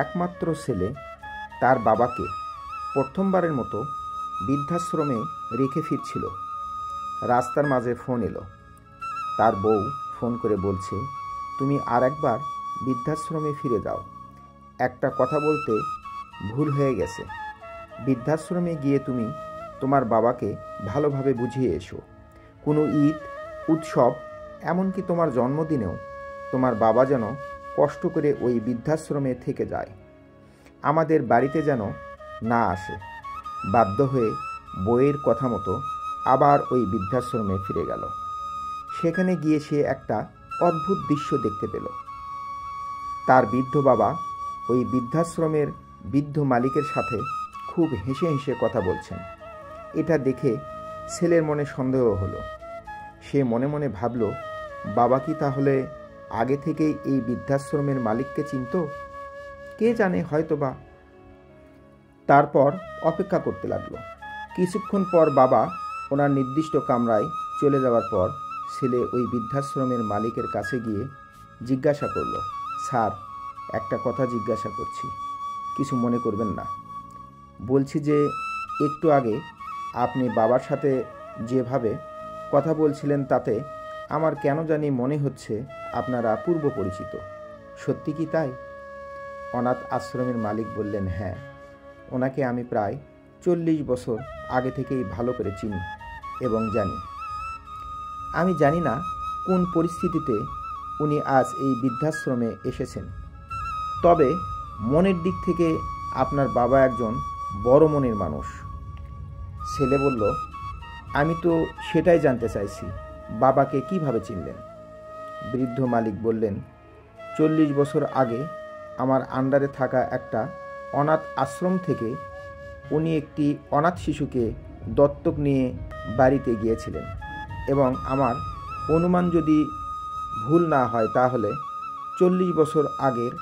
একমাত্র ছেলে তার বাবাকে প্রথমবারের মতো বৃদ্ধাশ্রমে রেখে ফিরছিল। রাস্তার মাঝে ফোন এলো। তার বউ ফোন করে বলছে, তুমি আর একবার বৃদ্ধাশ্রমে ফিরে যাও, একটা কথা বলতে ভুল হয়ে গেছে। বৃদ্ধাশ্রমে গিয়ে তুমি তোমার বাবাকে ভালোভাবে বুঝিয়ে এসো। কোনো ঈদ, উৎসব, এমনকি তোমার জন্মদিনেও তোমার বাবা যেন কষ্ট করে ওই বৃদ্ধাশ্রমে থেকে যায়, আমাদের বাড়িতে যেন না আসে। বাধ্য হয়ে বইয়ের কথা মতো আবার ওই বৃদ্ধাশ্রমে ফিরে গেল। সেখানে গিয়ে সে একটা অদ্ভুত দৃশ্য দেখতে পেল। তার বৃদ্ধ বাবা ওই বৃদ্ধাশ্রমের বৃদ্ধ মালিকের সাথে খুব হেসে হেসে কথা বলছেন। এটা দেখে ছেলের মনে সন্দেহ হলো। সে মনে মনে ভাবল, বাবা কি তাহলে আগে থেকেই এই বৃদ্ধাশ্রমের মালিককে চিনত? কে জানে, হয়তোবা। তারপর অপেক্ষা করতে লাগলো। কিছুক্ষণ পর বাবা ওনার নির্দিষ্ট কামরায় চলে যাওয়ার পর ছেলে ওই বৃদ্ধাশ্রমের মালিকের কাছে গিয়ে জিজ্ঞাসা করল, স্যার, একটা কথা জিজ্ঞাসা করছি, কিছু মনে করবেন না। বলছি যে একটু আগে আপনি বাবার সাথে যেভাবে কথা বলছিলেন তাতে আমার কেন জানি মনে হচ্ছে আপনারা পূর্ব পরিচিত। সত্যি কি তাই? অনাথ আশ্রমের মালিক বললেন, হ্যাঁ, ওনাকে আমি প্রায় 40 বছর আগে থেকেই ভালো করে চিনি এবং জানি। আমি জানি না কোন পরিস্থিতিতে উনি আজ এই বৃদ্ধাশ্রমে এসেছেন, তবে মনের দিক থেকে আপনার বাবা একজন বড় মনের মানুষ। ছেলে বলল, আমি তো সেটাই জানতে চাইছি, বাবাকে কিভাবে চিনলেন? বৃদ্ধ মালিক বললেন, 40 বছর আগে আমার আন্ডারে থাকা একটা অনাথ আশ্রম থেকে উনি একটি অনাথ শিশুকে দত্তক নিয়ে বাড়িতে গিয়েছিলেন এবং আমার অনুমান যদি ভুল না হয় তাহলে 40 বছর আগের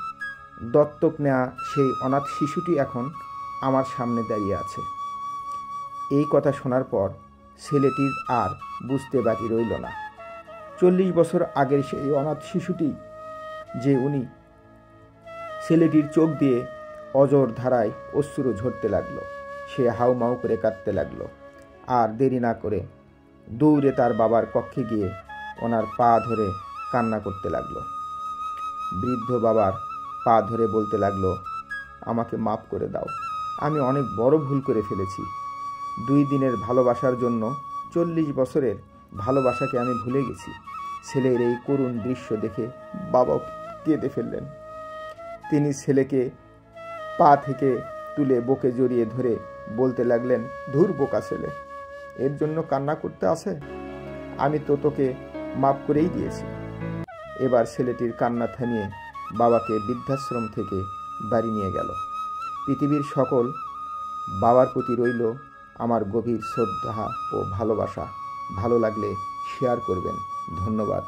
দত্তক নেওয়া সেই অনাথ শিশুটি এখন আমার সামনে দাঁড়িয়ে আছে। এই কথা শোনার পর ছেলেটির আর বুঝতে বাকি রইল না। 40 বছর আগের সেই অনাথ শিশুটি যে উনি। ছেলেটির চোখ দিয়ে অজর ধারায় অশ্রু ঝরতে লাগলো। সে হাউমাউ করে কাঁদতে লাগলো আর দেরি না করে দৌড়ে তার বাবার কক্ষে গিয়ে ওনার পা ধরে কান্না করতে লাগলো। বৃদ্ধ বাবার পা ধরে বলতে লাগলো, আমাকে মাফ করে দাও, আমি অনেক বড় ভুল করে ফেলেছি। 2 দিনের ভালোবাসার জন্য 40 বছরের ভালোবাসাকে আমি ভুলে গেছি। ছেলের এই করুণ দৃশ্য দেখে বাবা কেঁদে ফেললেন। তিনি ছেলেকে পা থেকে তুলে বুকে জড়িয়ে ধরে বলতে লাগলেন, ধুর বোকা ছেলে, এর জন্য কান্না করতে আসে? আমি তো তোকে মাফ করেই দিয়েছি। এবার ছেলেটির কান্না থামিয়ে বাবাকে বৃদ্ধাশ্রম থেকে বাড়ি নিয়ে গেল। পৃথিবীর সকল বাবার প্রতি রইল আমার গভীর শ্রদ্ধা ও ভালোবাসা। ভালো লাগলে শেয়ার করবেন। ধন্যবাদ।